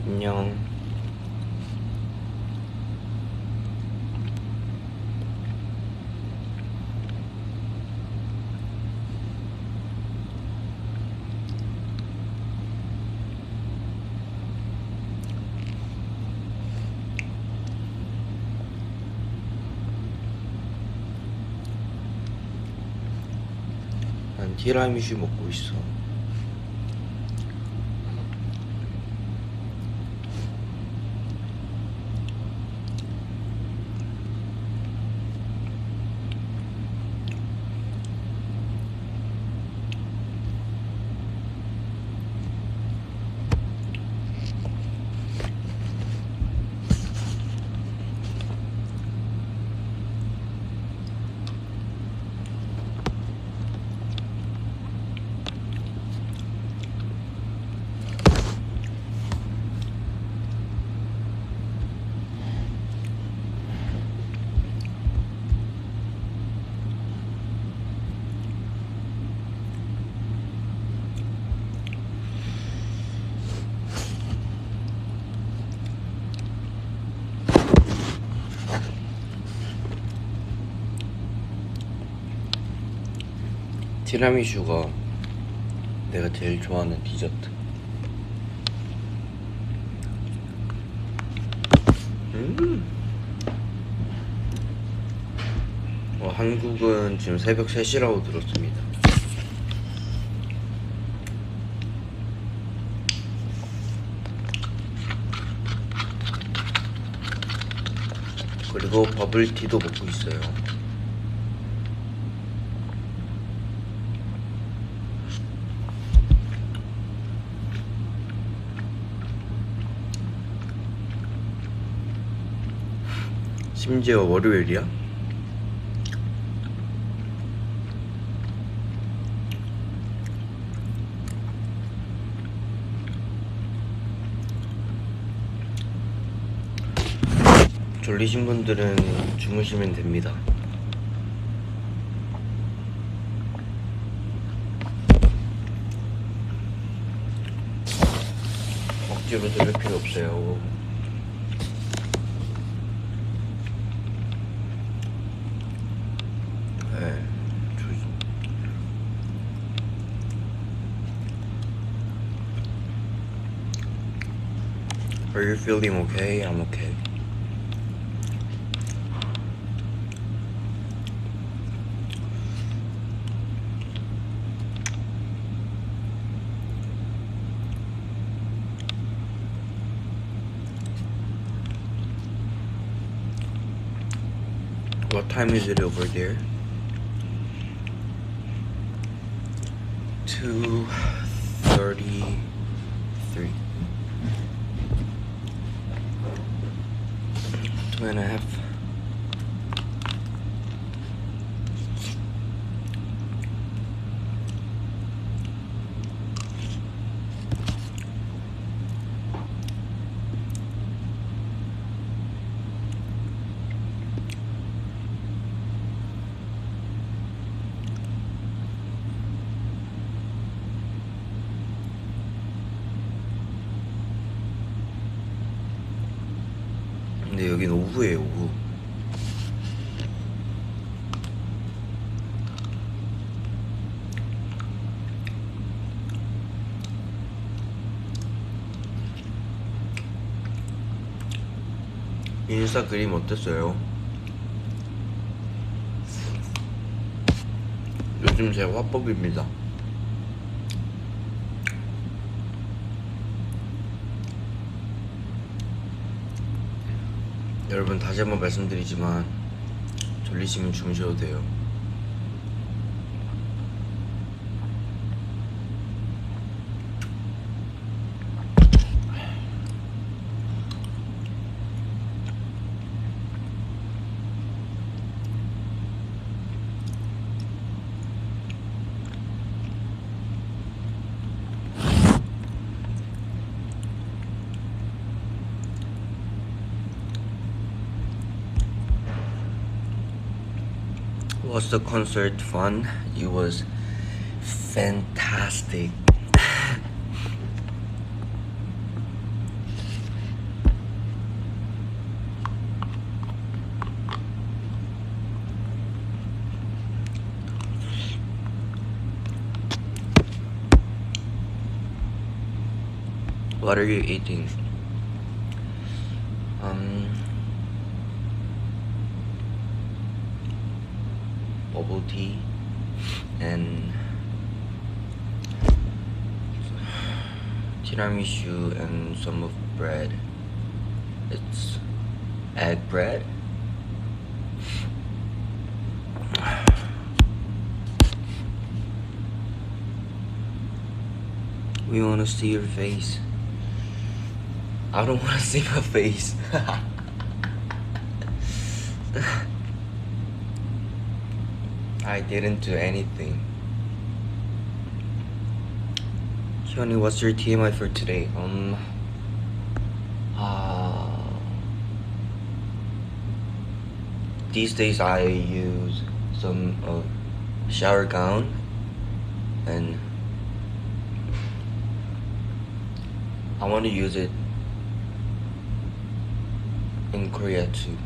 안녕. 난 티라미슈 먹고 있어. 티라미슈가 내가 제일 좋아하는 디저트. 한국은 지금 새벽 3시라고 들었습니다. 그리고 버블티도 먹고 있어요. 심지어 월요일이야? 졸리신 분들은 주무시면 됩니다. 억지로 들을 필요 없어요. 네, Are you feeling okay? I'm okay. What time is it over there? 2:33. 2.5. 근데 여긴 오후에요, 오후. 인스타 그림 어땠어요? 요즘 제 화법입니다. 여러분 다시 한번 말씀드리지만 졸리시면 주무셔도 돼요. Was the concert fun? It was fantastic. What are you eating? Bubble tea and tiramisu and some of bread. It's egg bread. We wanna see your face. I don't wanna see my face. I didn't do anything. Hyunny, what's your TMI for today? These days I use some shower gown and I want to use it in Korea too.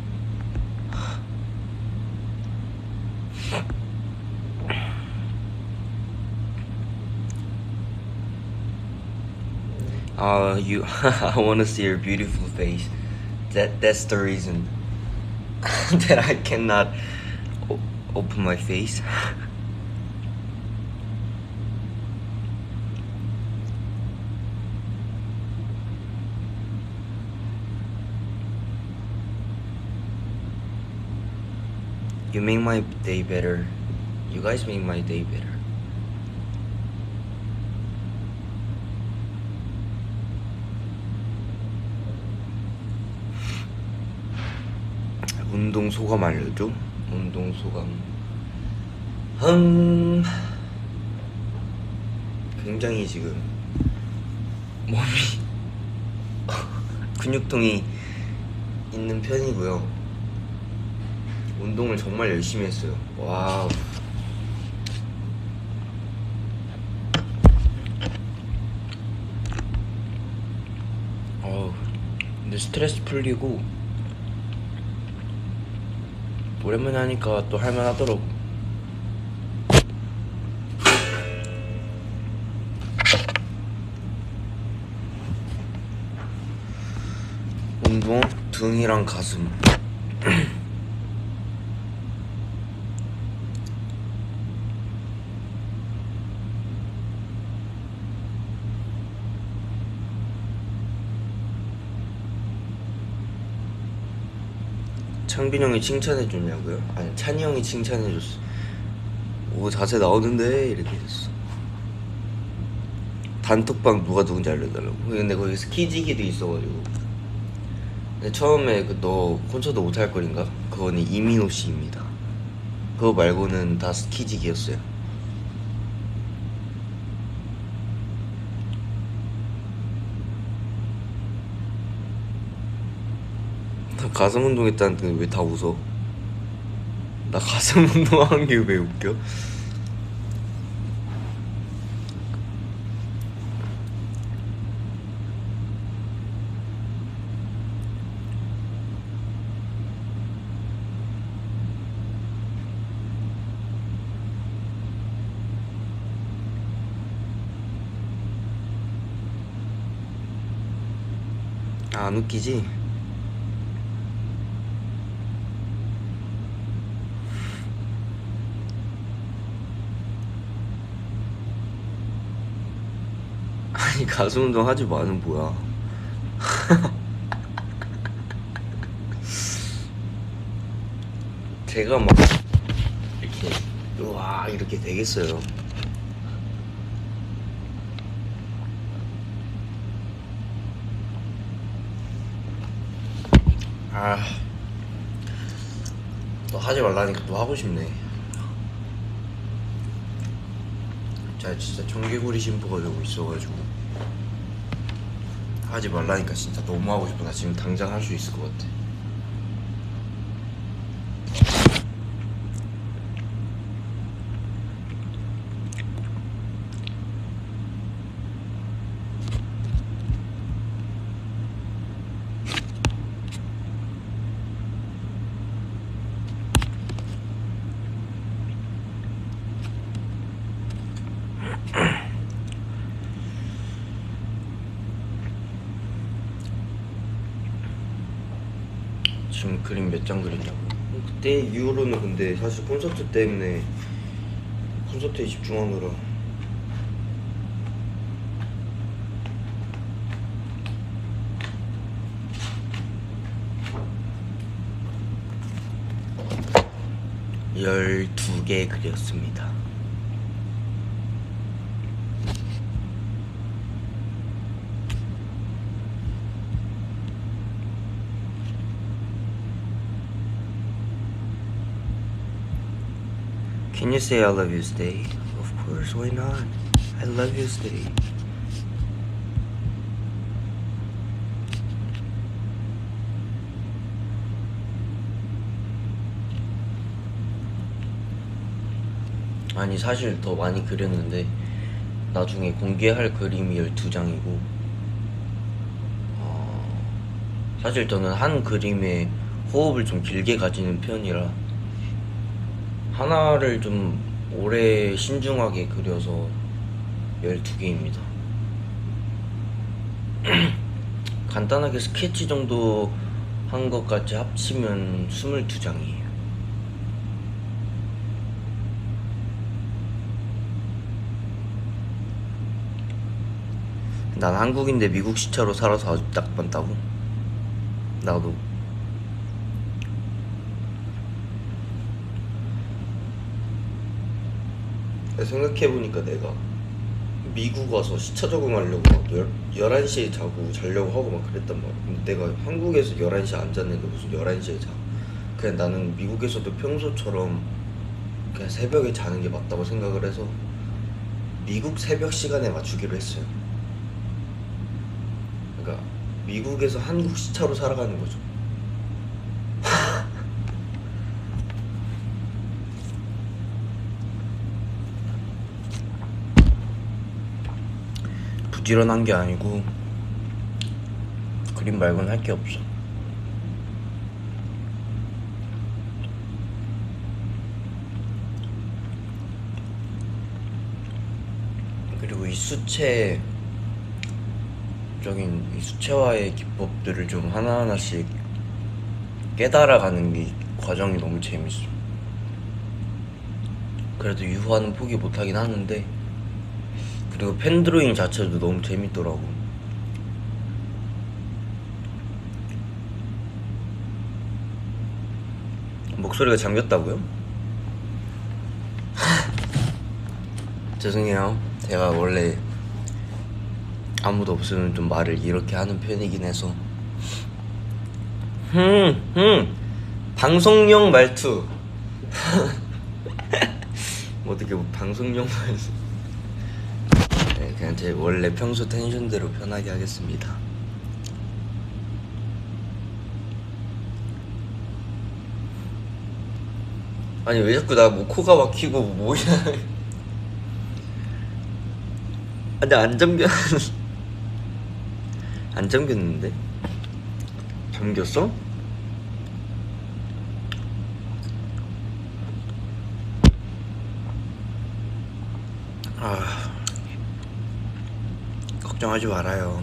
I want to see your beautiful face. That's the reason that I cannot open my face. You make my day better. You guys make my day better. 운동 소감 알려줘? 운동 소감. 굉장히 지금 몸이 근육통이 있는 편이고요. 운동을 정말 열심히 했어요. 와우. 근데 스트레스 풀리고 오랜만에 하니까 또 할만하더라고. 운동 등이랑 가슴. 창빈 형이 칭찬해줬냐고요? 아니 찬이 형이 칭찬해줬어. 오 자세 나오는데 이렇게 했어. 단톡방 누가 누군지 알려달라고. 근데 거기 스키지기도 있어가지고. 근데 처음에 그 너 콘서트 못할 거인가? 그거는 이민호 씨입니다. 그거 말고는 다 스키지기였어요. 나 가슴 운동했다는데 왜 다 웃어? 나 가슴 운동한 게 왜 웃겨? 안 웃기지? 아니 가슴 운동 하지 마는 뭐야? 제가 막 이렇게 우와 이렇게 되겠어요. 또 하지 말라니까 또 하고 싶네. 제가 진짜 청개구리 심보가 되고 있어가지고 하지 말라니까 진짜 너무 하고 싶어. 나 지금 당장 할 수 있을 것 같아. 지금 그림 몇 장 그렸냐고. 그때 이후로는 근데 사실 콘서트 때문에 콘서트에 집중하느라 열두 개 그렸습니다. Can you say I love you, Stay? Of course, why not? I love you, Stay. 아니 사실 더 많이 그렸는데 나중에 공개할 그림이 12장이고 사실 저는 한 그림에 호흡을 좀 길게 가지는 편이라 하나를 좀 오래 신중하게 그려서 12개입니다. 간단하게 스케치 정도 한 것까지 합치면 22장이에요. 난 한국인데 미국 시차로 살아서 아주 딱 맞다고? 나도. 생각해보니까 내가 미국 와서 시차 적응하려고 막 11시에 자고 자려고 하고 막 그랬단 말이야. 근데 내가 한국에서 11시에 안 잤는데 무슨 11시에 자. 그냥 나는 미국에서도 평소처럼 그냥 새벽에 자는 게 맞다고 생각을 해서 미국 새벽 시간에 맞추기로 했어요. 그러니까 미국에서 한국 시차로 살아가는 거죠. 부지런한 게 아니고 그림 말고는 할 게 없어. 그리고 이 수채적인 이 수채화의 기법들을 좀 하나하나씩 깨달아가는 이 과정이 너무 재밌어. 그래도 유화는 포기 못하긴 하는데 그리고 펜 드로잉 자체도 너무 재밌더라고. 목소리가 잠겼다고요? 죄송해요. 제가 원래 아무도 없으면 좀 말을 이렇게 하는 편이긴 해서. 방송용 말투. 어떻게 뭐 방송용 말투. 네, 그냥 제 원래 평소 텐션대로 편하게 하겠습니다. 아니 왜 자꾸 나 뭐 코가 막히고 뭐야. 근데 안 잠겼는데? 잠겼어? 걱정하지 말아요.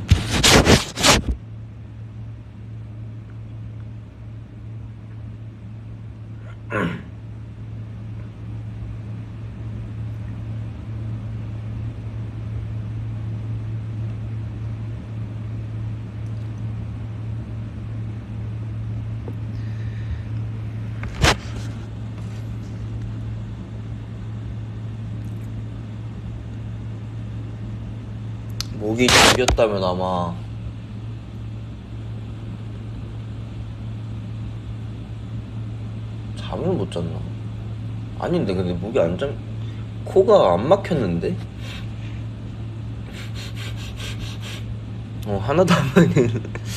목이 잠겼다면 아마 잠을 못 잤나? 아닌데 근데 목이 코가 안 막혔는데? 하나도 안 막혔는데.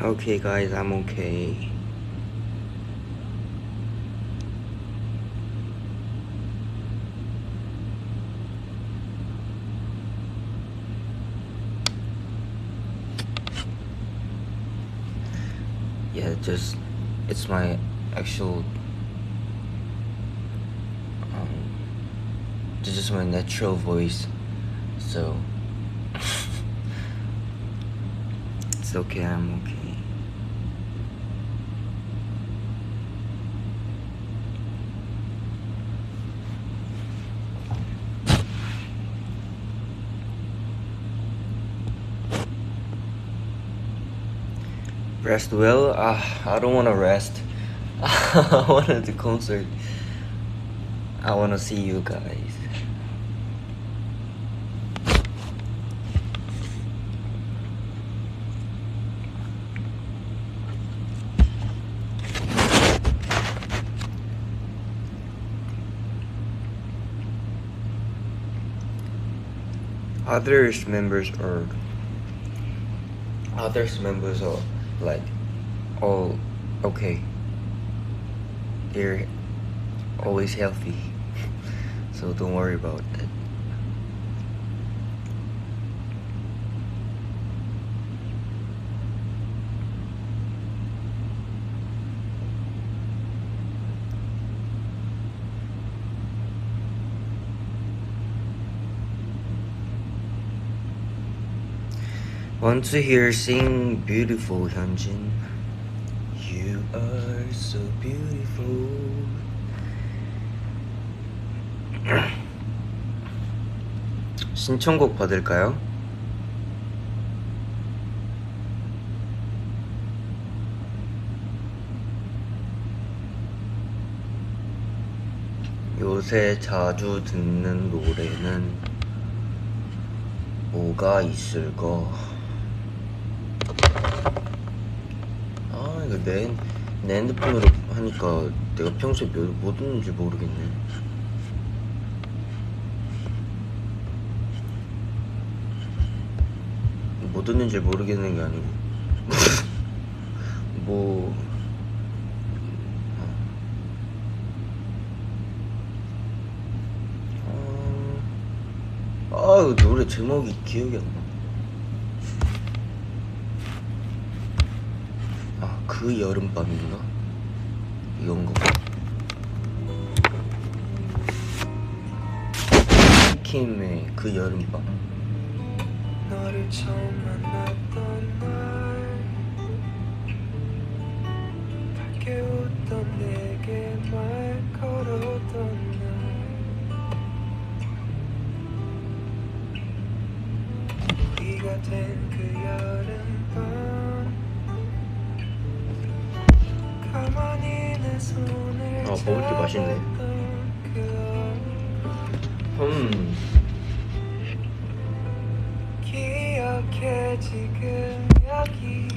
Okay guys, I'm okay. just it's my actual it's just my natural voice, so it's okay. I'm okay. Rest well? I don't want to rest. I want to do concert. I want to see you guys. Others members are like all okay. They're always healthy, so don't worry about that. Want to hear sing beautiful Hyunjin. You are so beautiful. 신청곡 받을까요? 요새 자주 듣는 노래는 뭐가 있을까? 이거 내 핸드폰으로 하니까 내가 평소에 뭐 듣는지 모르겠네. 뭐 듣는지 모르겠는 게 아니고 뭐 이거 노래 제목이 기억이 안 나. 그 여름밤인가? 이건가? 킴의 그 여름밤. 너를 처음 만났던 날 밝게 웃던 내게 말 걸었던 날 우리가 된 그 여름밤 먹을 게 맛있네. 기억해 지금 여기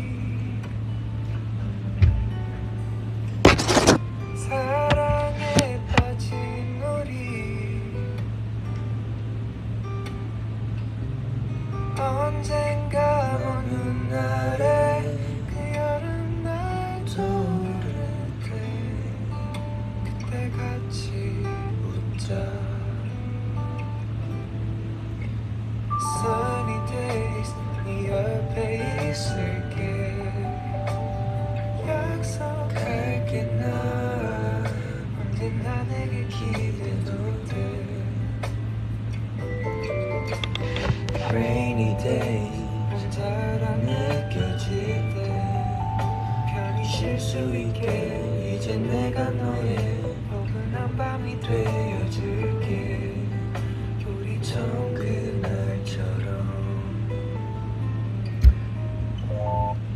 사랑에 빠진 우리 언젠가 어느 날에 그 여름 날 같이 웃자. Sunny days 네 옆에 있을게. 약속할게 나 언제나 내게 기대도 돼. Rainy days 혼자라 느껴질 때 편히 쉴 수 있게 이제 내가 너의 밤이 되어줄게. 우리 처음 그날처럼.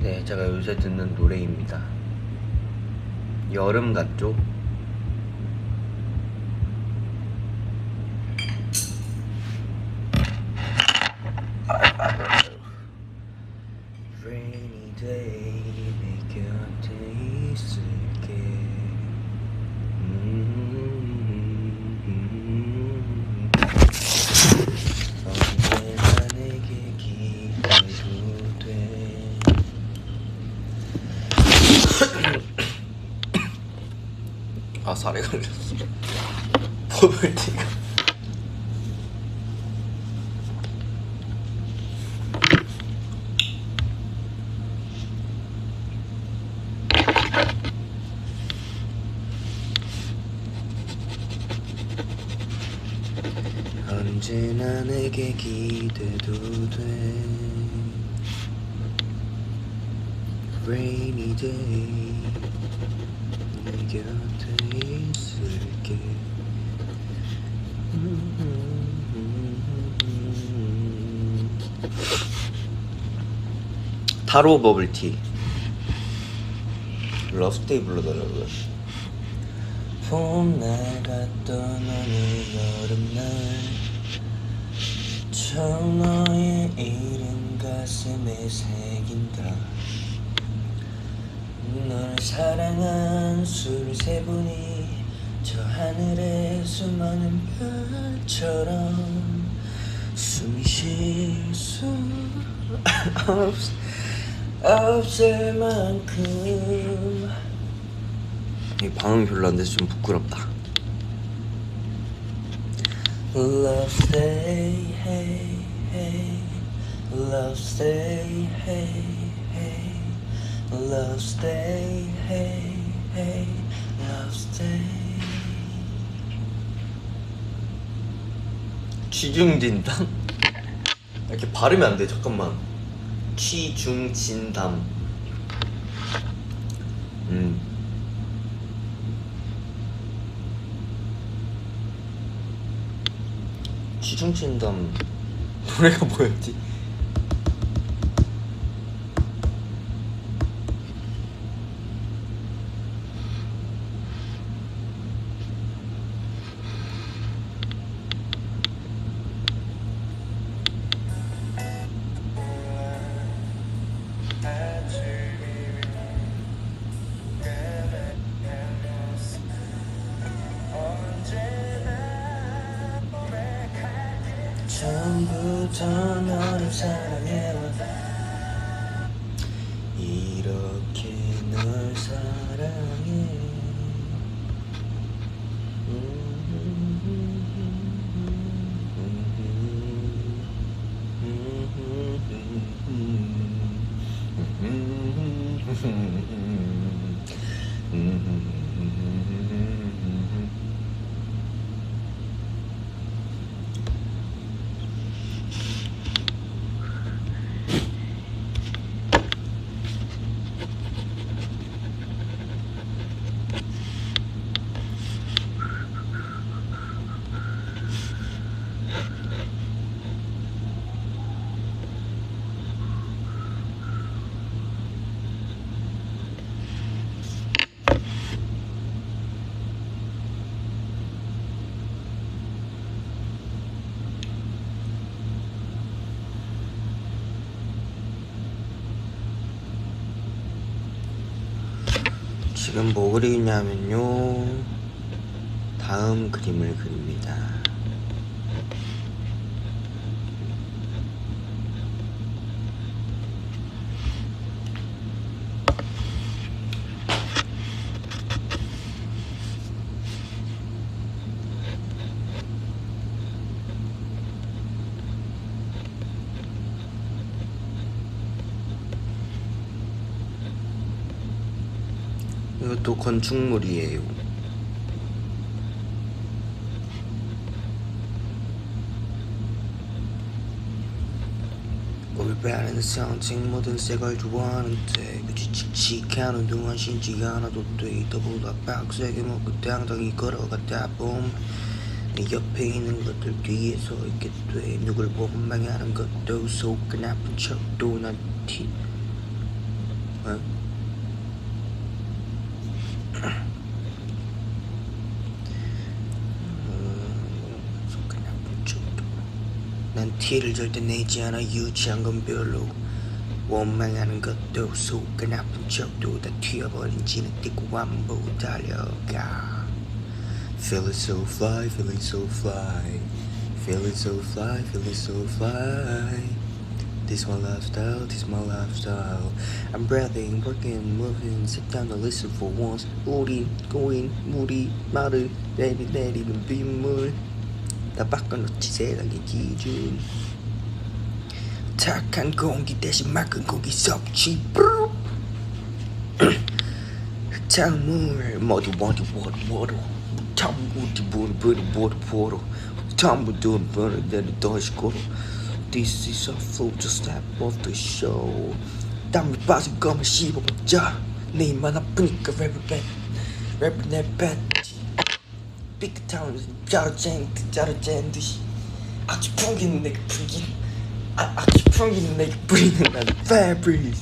네, 제가 요새 듣는 노래입니다. 여름 같죠? Rainy day 내 곁에 있을게. 언제나 내게 기대도 돼. 살에 걸렸어. 버블티가. 언제나 내게 기대도 돼. Rainy day 내 곁에 있을게. 타로 버블티 러스테이 불러달라고요. 봄날 같던 어느 여름날 처음 너의 이름 가슴에 새긴다. 널 사랑한 수를 세보니 저 하늘의 수많은 별처럼 숨이 쉴 수 없을 만큼. 이 방음이 별로 안 돼서 좀 부끄럽다. Love stay hey hey Love stay hey hey Love stay hey hey Love stay. 취중진담? 이렇게 발음이 안 돼. 잠깐만. 취중진담. 취중진담 노래가 뭐였지? 처음부터 너를 사랑해왔다. 이렇게 널 사랑해. 지금 뭐 그리냐면요, 다음 그림을 그립니다. 이것도 건축물이에요. 올바른 상징 모든 색을 좋아하는데 굳이 칙칙하는 동안 신지 않아도 돼. 더보다 빡세게 먹고 당당히 걸어가다 보면 내 옆에 있는 것들 뒤에 서 있게 돼. 누굴 원망하는 것도 속은 아픈 척도 난 티. 난 티를 절대 내지 않아. 유치한 건 별로. 원망하는 것도 속은 아픈 척도 다 튀어버린 지는 띠고 안보고 달려가. Feeling so fly, feeling so fly, feeling so fly, feeling so fly. This my lifestyle, this my lifestyle. I'm breathing, working, moving. Sit down and listen for once. 우리 말을 내리는 빗물 다 바꿔놓지 세상의 기준. 착한 공기 대신 맑은 공기 섭취. 흙탕물 모두 청구지 보루 전부터 버릇대로 더시고 This is a future step of the show. 땀을 빠진 거만 씹어먹자. 내 입만 아프니까 랩을 내뱉지. 삐끗하면 짜루짠 듯이 아주 풍기는 내가 풍긴 아주 풍기는 내가 뿌리는 나는 fabric.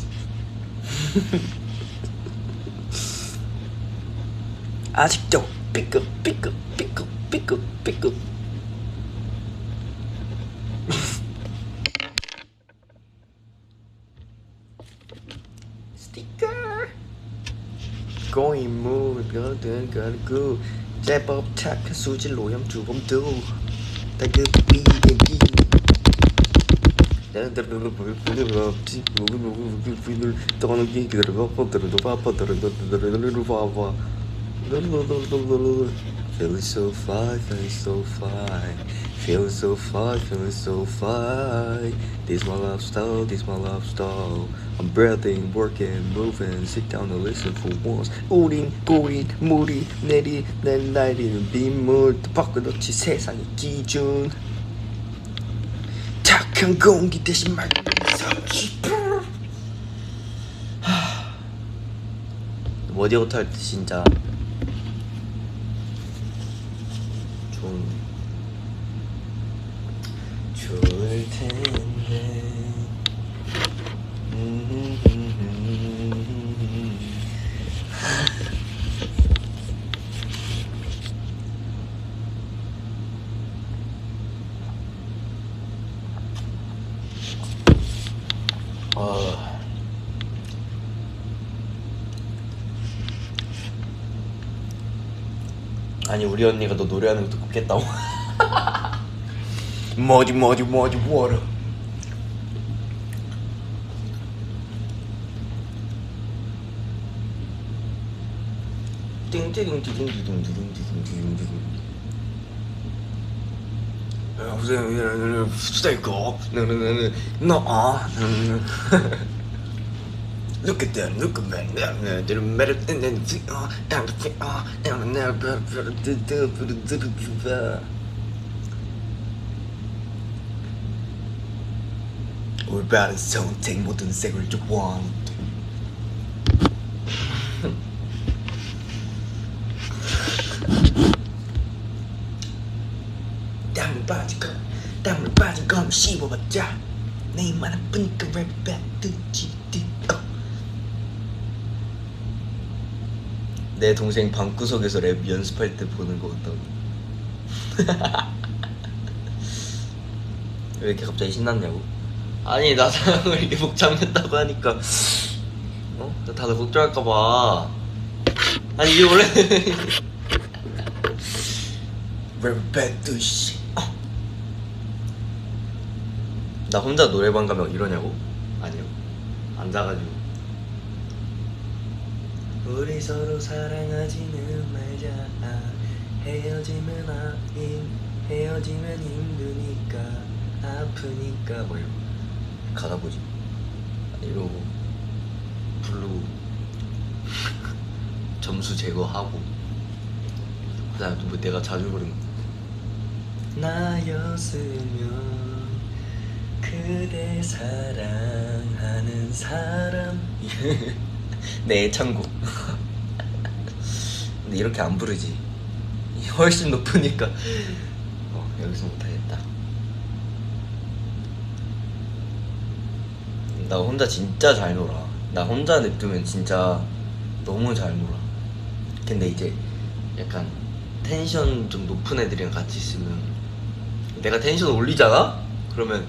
아직도 삐끗 스티커 going move gotta go 제법 착한 수질 오염 주범도 다그 비행기 Feeling so fly, feeling so fly, feeling so fly, feeling so fly. This my lifestyle, this my lifestyle. I'm breathing, working, moving. Sit down and listen for once. 우린 물이 내리는 날리는 빗물 바꿔놓지 세상의 기준. 착한 공기 대신 맑은 섭취. 머리 옷 할 때 진짜 좋을 텐데. 아니 우리 언니가 너 노래하는 거 듣고 깼다고. 머지 워러. Look at that, look at that. They're better than 올바른 선택 모든 색을 좋아하는 땀을 빠진 거면 씹어봤자 내 입만 아프니까 랩 뱉듯이. 내 동생 방구석에서 랩 연습할 때 보는 거 같다고. 왜 이렇게 갑자기 신났냐고? 아니 나 사랑을 이렇게 복잡했다고 하니까 다들 걱정할까봐. 아니 이게 원래 랩 뱉듯이. 나 혼자 노래방 가면 이러냐고? 아니요. 앉아가지고 우리 서로 사랑하지는 말자. 헤어지면 힘드니까 아프니까 뭐 이러고 가다 보지. 이러고 부르고 점수 제거하고 그다음 또 뭐 내가 자주 부르는 나였으면 그대 사랑하는 사람. 내 애창곡. 근데 이렇게 안 부르지. 훨씬 높으니까 여기서 못하겠다. 나 혼자 진짜 잘 놀아. 나 혼자 냅두면 진짜 너무 잘 놀아. 근데 이제 약간 텐션 좀 높은 애들이랑 같이 있으면 내가 텐션 올리잖아? 그러면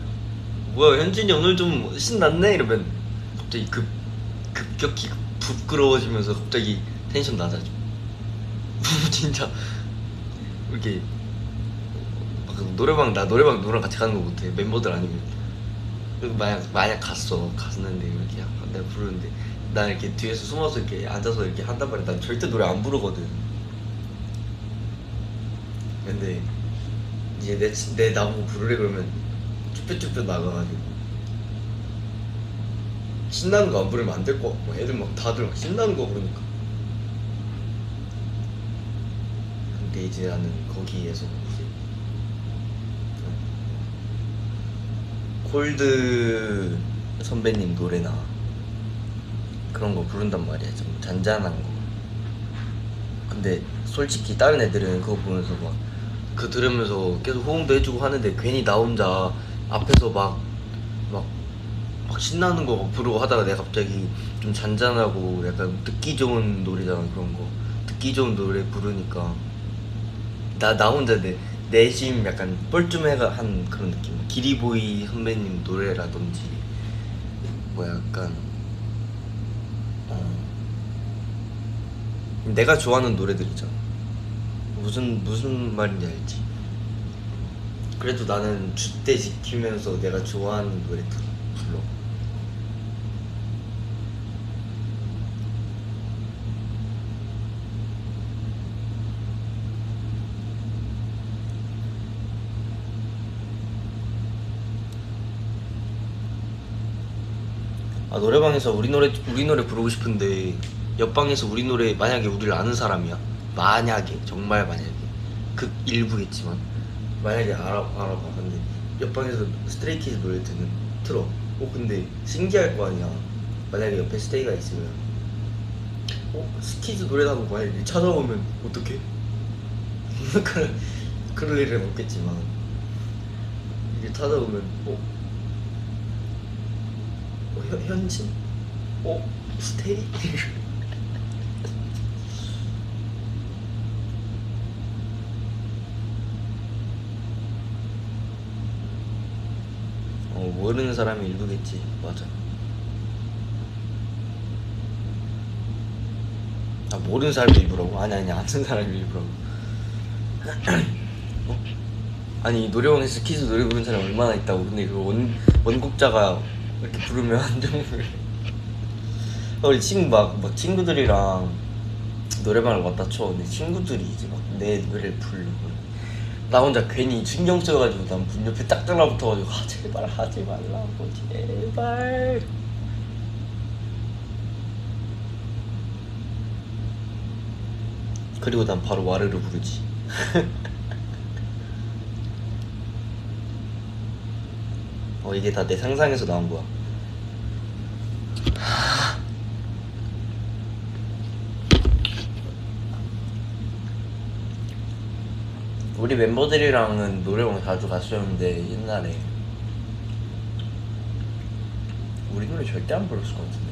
뭐야 현진이 오늘 좀 신났네? 이러면 갑자기 급격히 부끄러워지면서 갑자기 텐션 낮아져. 진짜 이렇게 막 노래방 누구랑 같이 가는 거 못해. 멤버들 아니면. 만약 갔는데 이렇게 약간 내가 부르는데 난 이렇게 뒤에서 숨어서 이렇게 앉아서 이렇게 한단 말이야. 난 절대 노래 안 부르거든. 근데 이제 내 나보고 부르래 그러면 쭈뼛쭈뼛 나가가지고 신나는 거 안 부르면 안 될 거 같고 애들 막 다들 막 신나는 거 부르니까. 근데 이제 나는 거기에서 이제 콜드 선배님 노래나 그런 거 부른단 말이야. 좀 잔잔한 거. 근데 솔직히 다른 애들은 그거 보면서 막 그 들으면서 계속 호응도 해주고 하는데 괜히 나 혼자 앞에서 막 신나는 거 막 부르고 하다가 내가 갑자기 좀 잔잔하고 약간 듣기 좋은 노래잖아. 그런 거 듣기 좋은 노래 부르니까 나 혼자 내심 약간 뻘쭘해한 그런 느낌. 기리보이 선배님 노래라든지 뭐 약간 내가 좋아하는 노래들이잖아. 무슨 말인지 알지? 그래도 나는 줏대 지키면서 내가 좋아하는 노래 불러. 아, 노래방에서 우리 노래 부르고 싶은데 옆방에서 우리 노래, 만약에 우리를 아는 사람이야, 만약에, 정말 만약에, 극일부겠지만 만약에 알아봐. 근데 옆방에서 스트레이키즈 노래 틀어. 근데 신기할 거 아니야. 만약에 옆에 스테이가 있으면 스키즈 노래라고 만약에 찾아오면 어떡해? 그럴 일은 없겠지만 이게 찾아오면 현진? 스테이? 모르는 사람이 일부겠지. 맞아. 아, 모르는 사람이 일부라고? 아니 아는 사람이 일부라고. 아니, 노래방에서 키즈 노래 부르는 사람 얼마나 있다고. 근데 그 원곡자가 이렇게 부르면 안정을. 우리 막 친구들이랑 노래방을 왔다 쳐. 근데 친구들이 이제 막 내 노래를 부르고 나 혼자 괜히 신경 쓰여가지고 난 문 옆에 딱 달라붙어가지고 제발 하지 말라고, 제발. 그리고 난 바로 와르르 부르지. 이게 다 내 상상에서 나온 거야. 우리 멤버들이랑은 노래방 자주 갔었는데 옛날에 우리 노래 절대 안 불렀을 것 같은데.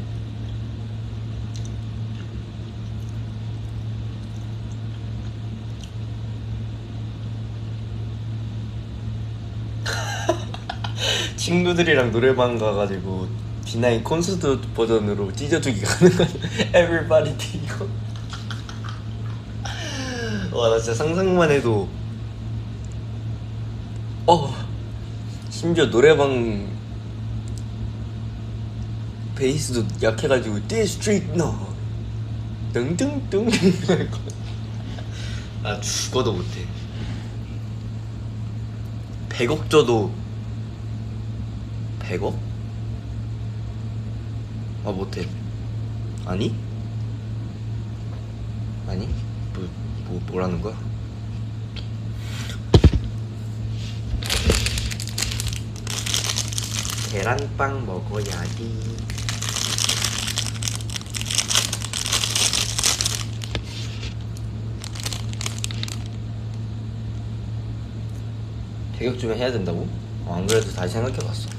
친구들이랑 노래방 가가지고 B9 콘서트 버전으로 찢어주기 가능한 Everybody 이거. 와, 나 진짜 상상만 해도 심지어 노래방 베이스도 약해가지고 District No 뚱뚱뚱 아, 죽어도 못해. 100억 줘도 100억? 아, 못해. 아니? 뭐라는 거야? 계란빵 먹어야지. 자격 주면 해야 된다고? 안 그래도 다시 생각해봤어.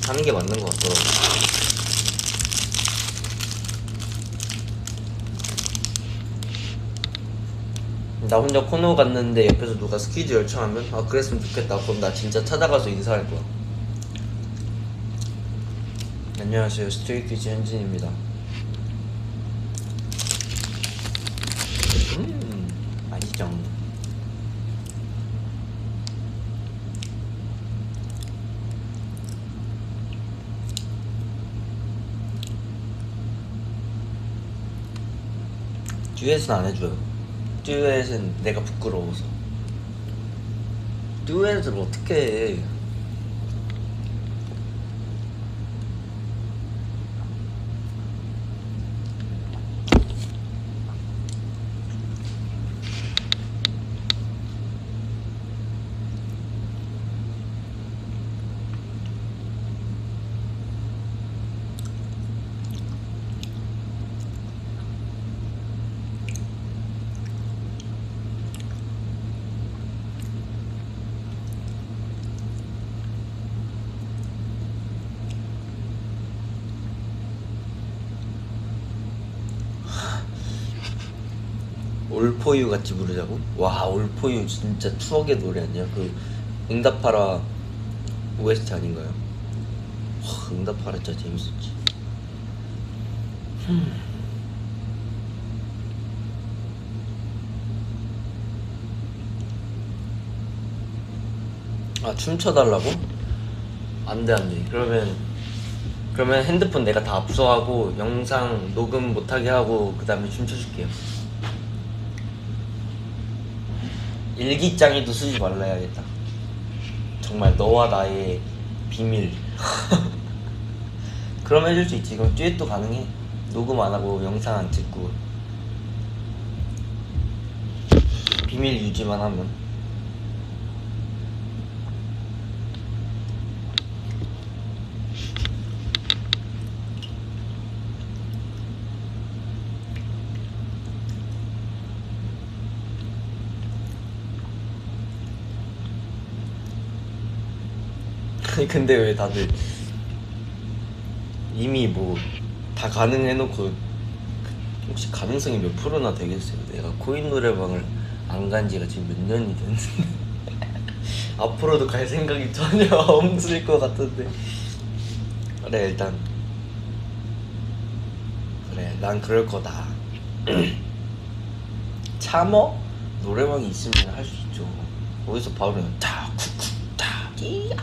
하는 게 맞는 것 같더라고. 나 혼자 코너 갔는데 옆에서 누가 스퀴즈 열창하면 그랬으면 좋겠다. 그럼 나 진짜 찾아가서 인사할 거야. 안녕하세요, 스트레이키즈 현진입니다. 맛있죠. 듀엣은 안 해줘요. 듀엣은 내가 부끄러워서. 듀엣을 어떻게 해? 올포유 같이 부르자고? 와, 올포유 진짜 추억의 노래 아니야? 그 응답하라 OST 아닌가요? 와, 응답하라 진짜 재밌었지. 아, 춤춰달라고? 안돼 안돼. 그러면 핸드폰 내가 다 압수하고 영상 녹음 못하게 하고 그 다음에 춤춰줄게요. 일기장에도 쓰지 말라 해야겠다. 정말 너와 나의 비밀. 그럼 해줄 수 있지. 그럼 듀엣도 가능해. 녹음 안 하고 영상 안 찍고 비밀 유지만 하면. 근데 왜 다들 이미 뭐 다 가능해놓고 혹시 가능성이 몇 프로나 되겠어요? 내가 코인 노래방을 안 간 지가 지금 몇 년이 됐는데 앞으로도 갈 생각이 전혀 없을 것 같은데. 그래, 일단 그래, 난 그럴 거다. 참어? 노래방이 있으면 할 수 있죠. 거기서 바로 그냥 타 쿠쿠 타 끼야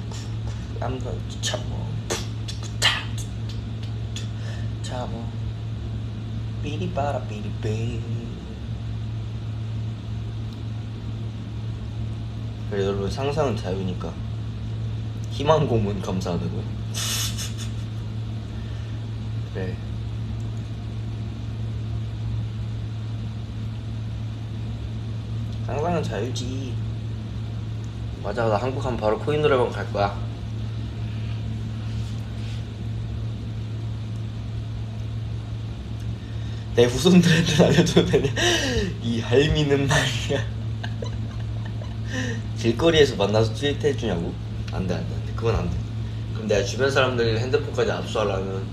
쿠쿠 한번 참어 타 참어 삐리빠라 삐리빼. 그래, 여러분, 상상은 자유니까 희망 고문 감사하다고요? 그래, 상상은 자유지. 맞아, 나 한국 가면 바로 코인 노래방 갈 거야. 내 후손들한테 알려줘도 되냐? 이 할미는 말이야. 길거리에서 만나서 트윗 해주냐고? 안돼 안돼 안돼, 그건 안돼. 그럼 내가 주변 사람들 핸드폰까지 압수하려면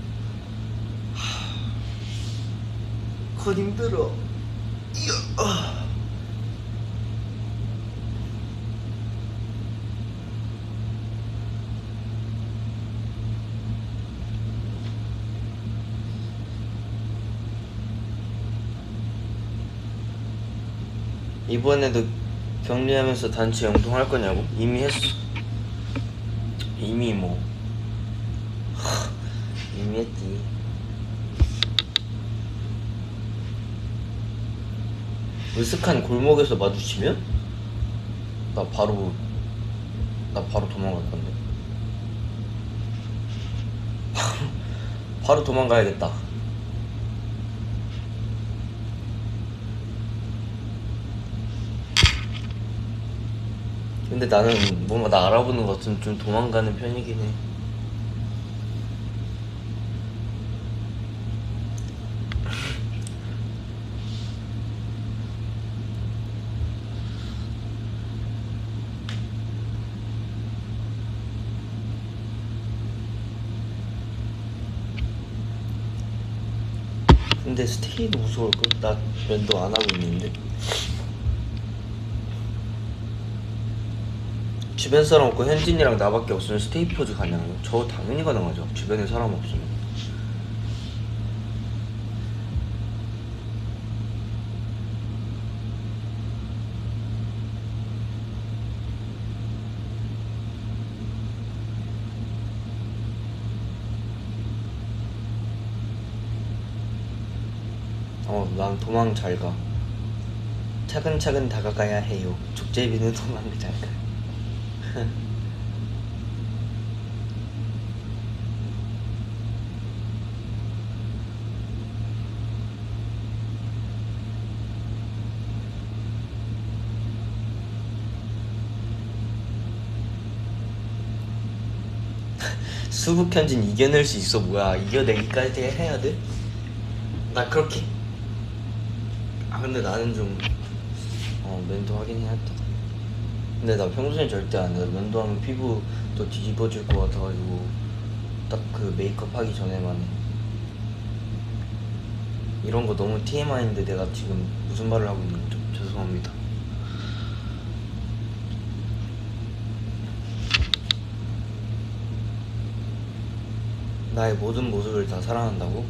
그건 힘들어. 이번에도 격리하면서 단체 영통 할 거냐고? 이미 했어. 이미 뭐 이미 했지. 으슥한 골목에서 마주치면 나 바로 도망갈 건데. 바로 도망가야겠다. 근데 나는 뭔가 나 알아보는 것 같으면 좀 도망가는 편이긴 해. 근데 스테이도 무서울걸? 나 면도 안 하고 있는데. 주변 사람 없고 현진이랑 나밖에 없으면 스테이포즈 가능해요? 저 당연히 가능하죠. 주변에 사람 없으면. 난 도망 잘 가. 차근차근 다가가야 해요. 족제비는 도망 잘 가. 수북현진 이겨낼 수 있어. 뭐야, 이겨내기까지 해야 돼? 나 그렇게. 근데 나는 좀 면도 하긴 해야 돼. 근데 나 평소엔 절대 안 해. 면도하면 피부 또 뒤집어질 것 같아가지고 딱 그 메이크업 하기 전에만 해. 이런 거 너무 TMI인데 내가 지금 무슨 말을 하고 있는 거죠? 죄송합니다. 나의 모든 모습을 다 사랑한다고?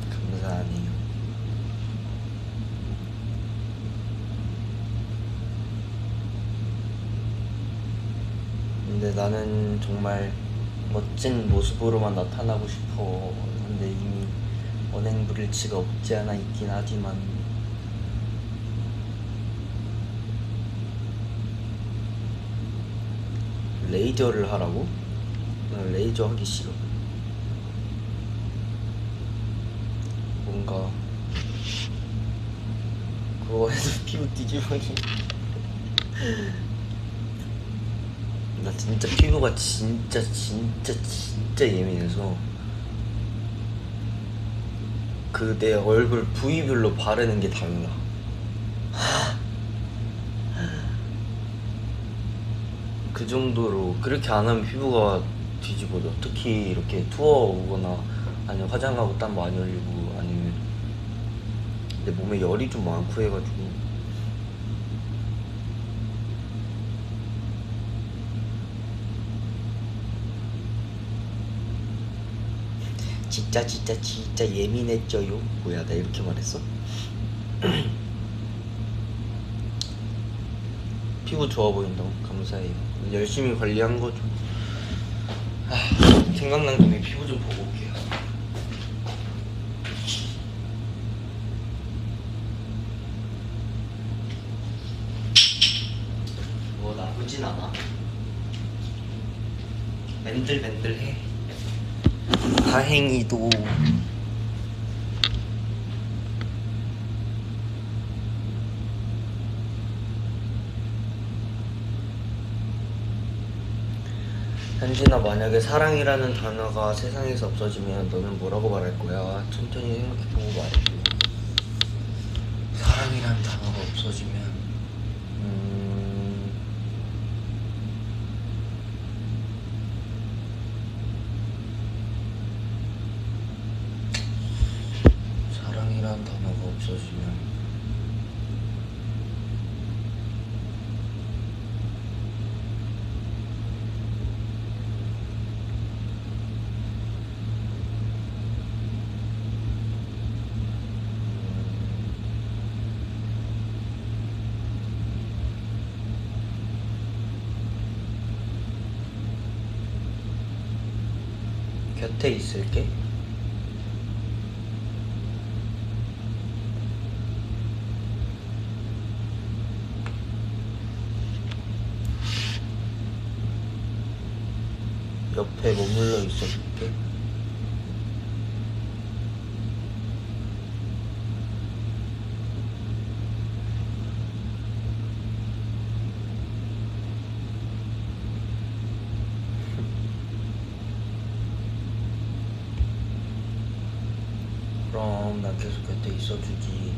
감사하네요. 근데 나는 정말 멋진 모습으로만 나타나고 싶어. 근데 이미 언행불일치가 없지 않아 있긴 하지만 레이저를 하라고? 난 레이저 하기 싫어. 뭔가 그거 해서 피부 뒤집어지. 나 진짜 피부가 진짜 예민해서 그 내 얼굴 부위별로 바르는 게 달라. 그 정도로 그렇게 안 하면 피부가 뒤집어져. 특히 이렇게 투어 오거나 아니면 화장하고 땀 많이 흘리고 아니면 내 몸에 열이 좀 많고 해가지고 진짜 예민했죠요. 뭐야 나 이렇게 말했어? 피부 좋아 보인다고? 감사해요. 열심히 관리한 거죠. 생각난 김에 피부 좀 보고 올게요. 뭐 나쁘진 않아. 맨들맨들해. 다행히도 현진아, 만약에 사랑이라는 단어가 세상에서 없어지면 너는 뭐라고 말할 거야? 천천히 생각해보고 말해줘. 사랑이라는 단어가 없어지면 사랑이라는 단어가 없어지면 곁에 있을게. 옆에 머물러 있어줄게. 그럼 난 계속 곁에 있어주지.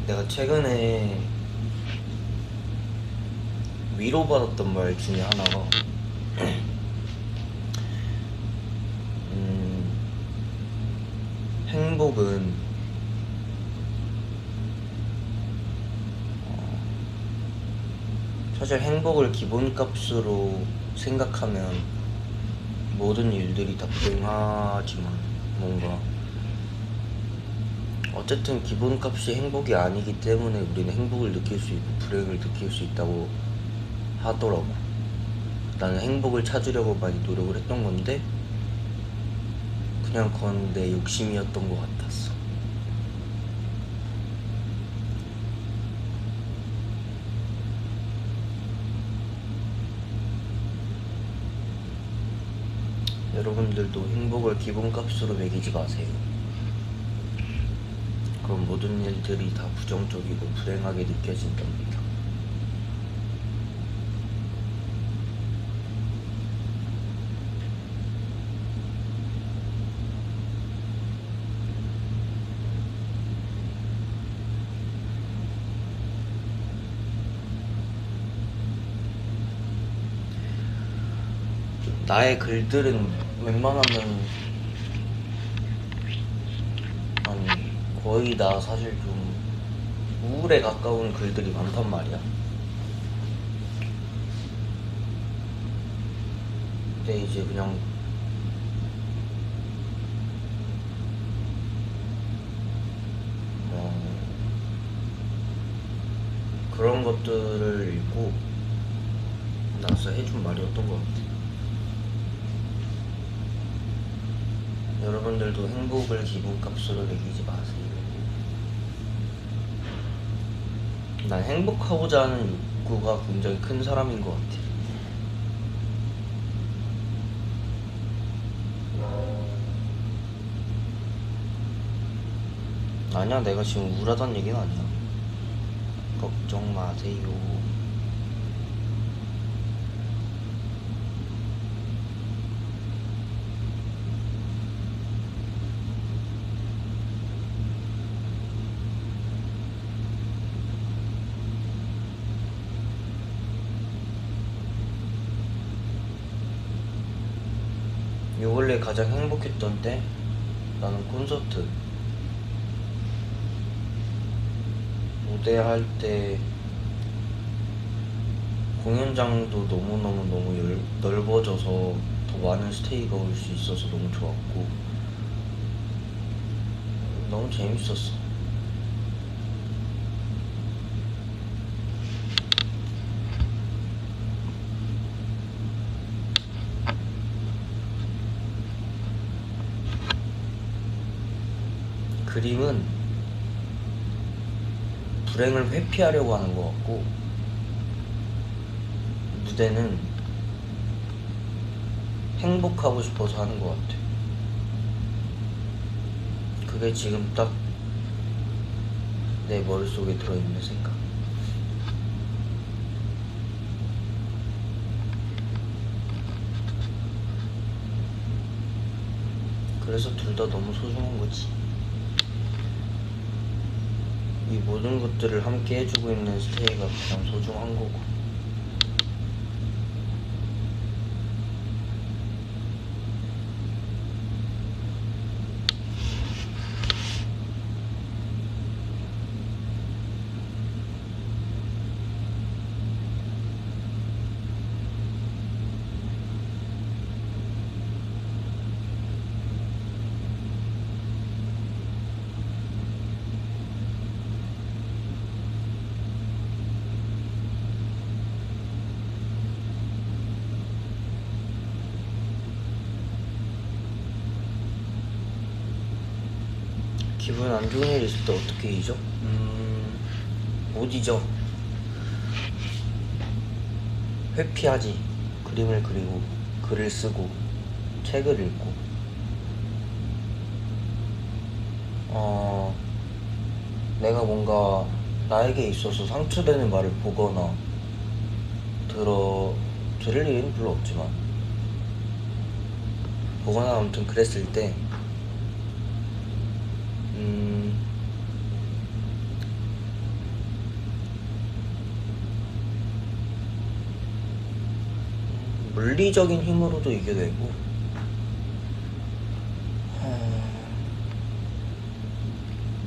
내가 최근에 위로받았던 말 중에 하나가 행복은 사실 행복을 기본값으로 생각하면 모든 일들이 다 불행하지만 뭔가 어쨌든 기본값이 행복이 아니기 때문에 우리는 행복을 느낄 수 있고 불행을 느낄 수 있다고 하더라고. 나는 행복을 찾으려고 많이 노력을 했던 건데 그냥 그건 내 욕심이었던 것 같았어. 여러분들도 행복을 기본값으로 매기지 마세요. 그럼 모든 일들이 다 부정적이고 불행하게 느껴진답니다. 나의 글들은 웬만하면 아니 거의 다 사실 좀 우울에 가까운 글들이 많단 말이야. 근데 이제 그냥 그런 것들을 읽고 나서 해준 말이었던 것 같아. 여러분들도 행복을 기분값으로 매기지 마세요. 난 행복하고자 하는 욕구가 굉장히 큰 사람인 것 같아. 아니야, 내가 지금 우울하다는 얘기는 아니야. 걱정 마세요. 요 원래 가장 행복했던 때 나는 콘서트 무대할 때 공연장도 너무 넓어져서 더 많은 스테이가 올 수 있어서 너무 좋았고 너무 재밌었어. 그림은 불행을 회피하려고 하는 것 같고 무대는 행복하고 싶어서 하는 것 같아. 그게 지금 딱 내 머릿속에 들어있는 생각. 그래서 둘 다 너무 소중한 거지. 이 모든 것들을 함께 해주고 있는 스테이가 가장 소중한 거고. 기분 안 좋은 일 있을 때 어떻게 잊어? 못 잊어. 회피하지. 그림을 그리고 글을 쓰고 책을 읽고 내가 뭔가 나에게 있어서 상처되는 말을 보거나 들을 일은 별로 없지만 보거나 아무튼 그랬을 때 물리적인 힘으로도 이겨내고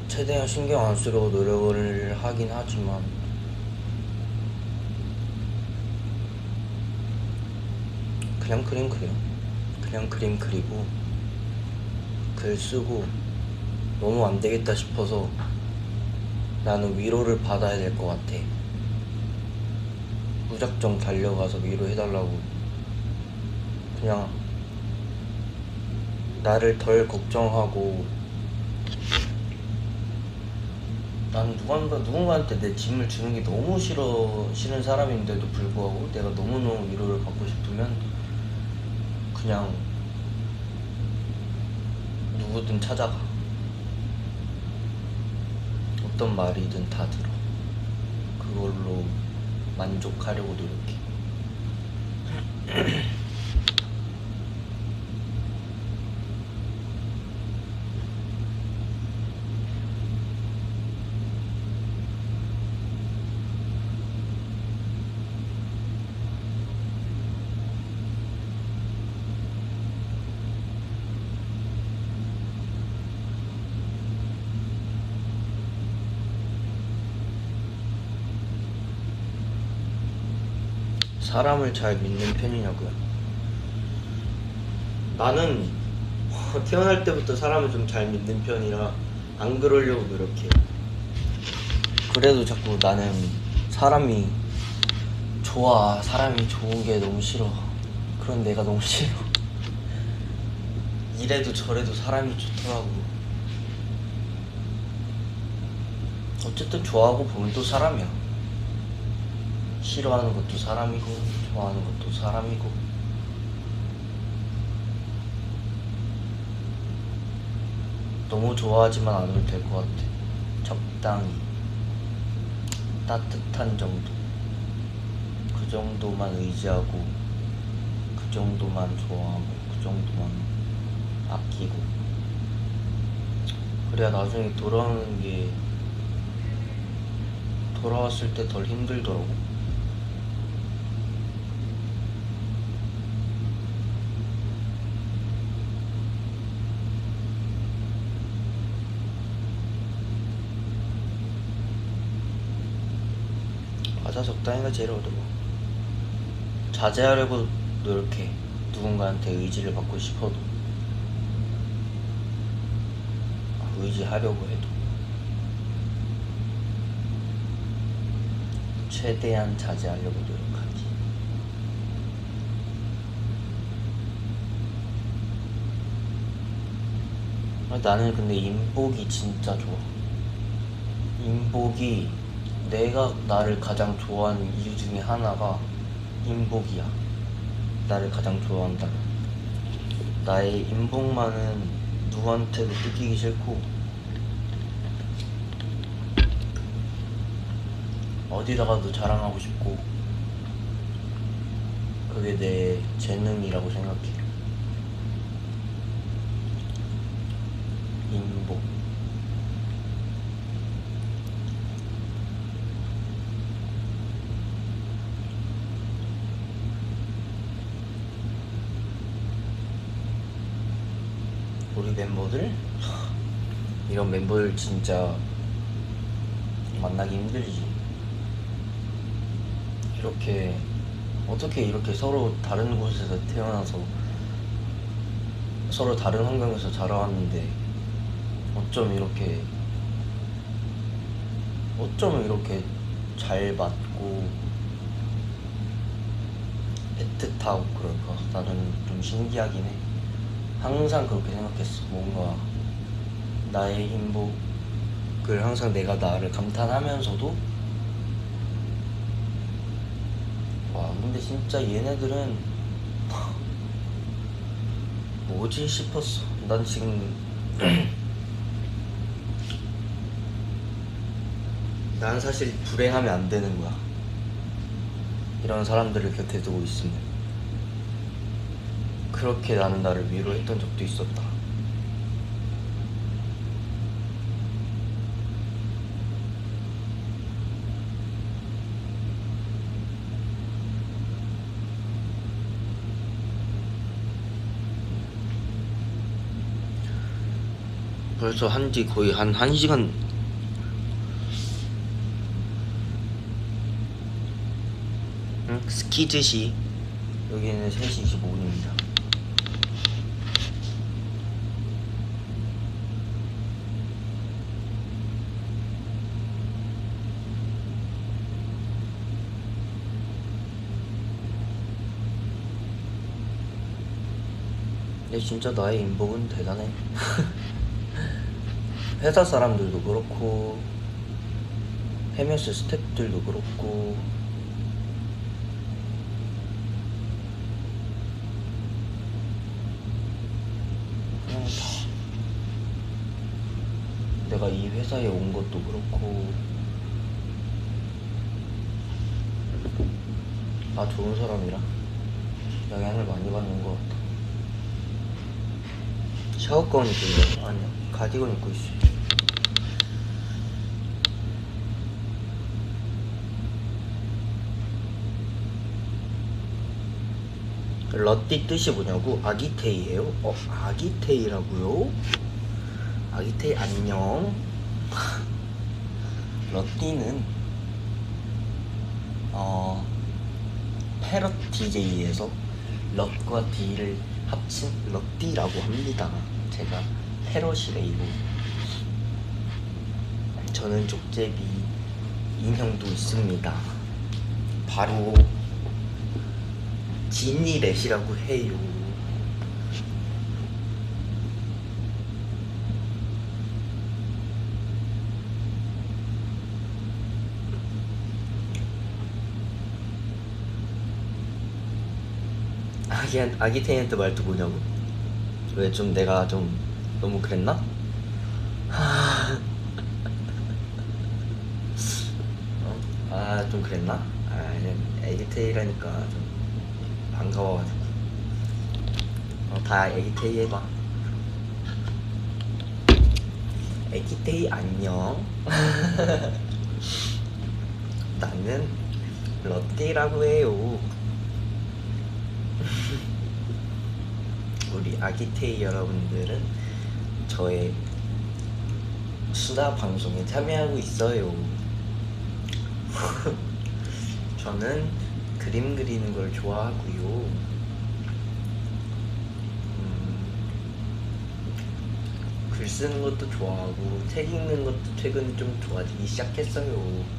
최대한 신경 안 쓰려고 노력을 하긴 하지만 그냥 그림 그려. 그냥 그림 그리고 글 쓰고 너무 안 되겠다 싶어서 나는 위로를 받아야 될 것 같아. 무작정 달려가서 위로해달라고 그냥 나를 덜 걱정하고 난 누군가한테 내 짐을 주는 게 너무 싫은 사람인데도 불구하고 내가 너무너무 위로를 받고 싶으면 그냥 누구든 찾아가. 어떤 말이든 다 들어. 그걸로 만족하려고 노력해. 사람을 잘 믿는 편이냐고요? 나는 태어날 때부터 사람을 좀 잘 믿는 편이라 안 그러려고 노력해요. 그래도 자꾸 나는 사람이 좋아, 사람이 좋은 게 너무 싫어. 그런 내가 너무 싫어. 이래도 저래도 사람이 좋더라고. 어쨌든 좋아하고 보면 또 사람이야. 싫어하는 것도 사람이고 좋아하는 것도 사람이고. 너무 좋아하지만 않으면 될 것 같아. 적당히 따뜻한 정도. 그 정도만 의지하고, 그 정도만 좋아하고, 그 정도만 아끼고. 그래야 나중에 돌아오는 게 돌아왔을 때 덜 힘들더라고. 맞아, 적당히가 제일 어려워. 자제하려고 노력해. 누군가한테 의지를 받고 싶어도, 의지하려고 해도 최대한 자제하려고 노력하지. 나는 근데 인복이 진짜 좋아. 인복이, 내가 나를 가장 좋아하는 이유 중에 하나가 인복이야. 나를 가장 좋아한다면 나의 인복만은 누구한테도 뜯기기 싫고, 어디다가도 자랑하고 싶고, 그게 내 재능이라고 생각해. 인복. 우리 멤버들? 이런 멤버들 진짜 만나기 힘들지. 이렇게 어떻게 이렇게 서로 다른 곳에서 태어나서 서로 다른 환경에서 자라왔는데 어쩜 이렇게 잘 맞고 애틋하고 그럴까? 나는 좀 신기하긴 해. 항상 그렇게 생각했어. 뭔가 나의 행복을 항상 내가 나를 감탄하면서도, 와 근데 진짜 얘네들은 뭐지 싶었어. 난 지금 난 사실 불행하면 안 되는 거야. 이런 사람들을 곁에 두고 있으면. 그렇게 나는 나를 위로했던 적도 있었다. 벌써 한지 거의 한 1시간. 응? 스키즈시. 여기는 3시 25분입니다. 근데 진짜 나의 인복은 대단해. 회사 사람들도 그렇고 헤메스 스태프들도 그렇고 그냥 다 내가 이 회사에 온 것도 그렇고 나 좋은 사람이라 영향을 많이 받는 것 같아. 샤워가운 입고 있네? 아니야, 가디건 입고 있어. 러띠 뜻이 뭐냐고? 아기테이예요? 아기테이라고요? 아기테이 안녕. 러띠는 패럿 DJ에서 럿과 D를 합친 럿디라고 합니다. 제가 패럿이래요. 저는 족제비 인형도 있습니다. 바로 지니렛이라고 해요. 아기테이한테 말투 뭐냐고? 왜 좀 내가 좀 너무 그랬나? 좀 그랬나? 애기테이라니까 좀 반가워가지고 다 애기테이 해봐. 애기테이 안녕. 나는 롯데라고 해요. 우리 아기테이 여러분들은 저의 수다 방송에 참여하고 있어요. 저는 그림 그리는 걸 좋아하고요. 글 쓰는 것도 좋아하고 책 읽는 것도 최근 좀 좋아지기 시작했어요.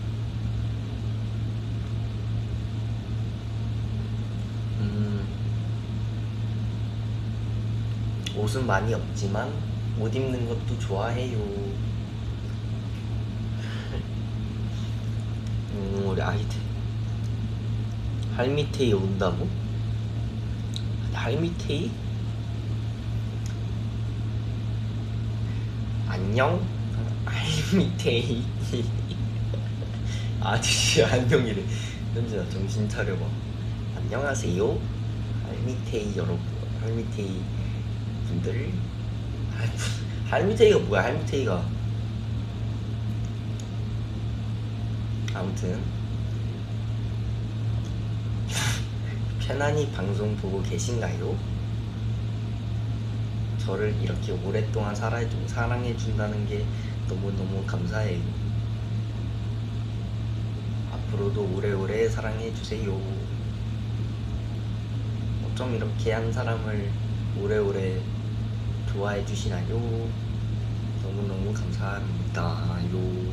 옷은 많이 없지만 옷 입는 것도 좋아해요. 우리 아이들 할미테이 온다고? 할미테이? 안녕? 할미테이. 아저씨 안녕이래. 현진아 정신 차려봐. 안녕하세요 할미테이 여러분. 할미테이 분들. 할미테이가 뭐야? 할미테이가 아무튼 편안히 방송 보고 계신가요? 저를 이렇게 오랫동안 사랑해준다는 게 너무너무 감사해요. 앞으로도 오래오래 사랑해주세요. 어쩜 이렇게 한 사람을 오래오래 좋아해주시나요? 너무너무 감사합니다요.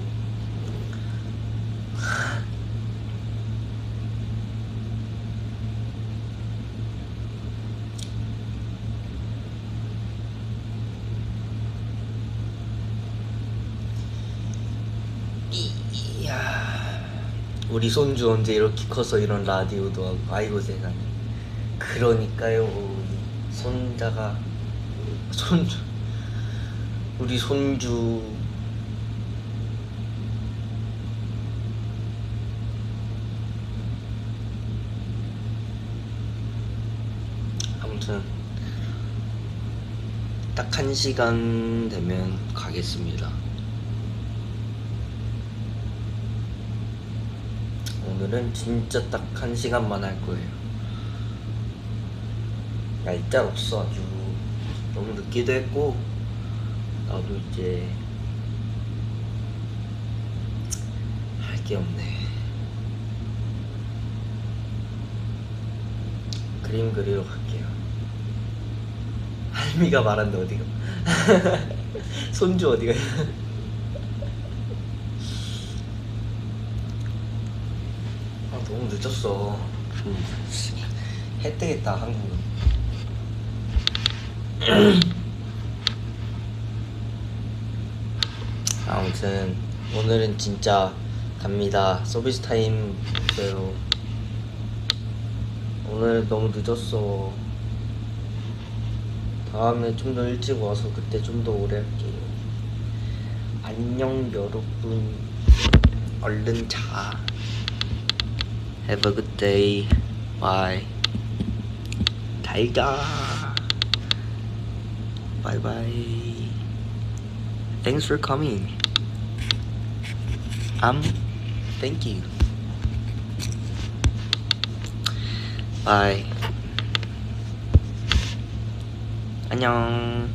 우리 손주 언제 이렇게 커서 이런 라디오도 하고. 아이고 세상에. 그러니까요. 우리 손주 아무튼 딱 1시간 되면 가겠습니다. 오늘은 진짜 딱 1시간만 할 거예요. 얄짤없어 아주. 너무 늦기도 했고 나도 이제 할 게 없네. 그림 그리러 갈게요. 할미가 말한다. 어디가? 손주 어디가? 너무 늦었어. 해 뜨겠다 한국은. 아무튼 오늘은 진짜 갑니다. 서비스 타임 있어요. 오늘 너무 늦었어. 다음에 좀 더 일찍 와서 그때 좀 더 오래 할게요. 안녕 여러분. 얼른 자. Have a good day. Bye. 잘 가. Bye bye. Thanks for coming. Thank you. Bye. 안녕.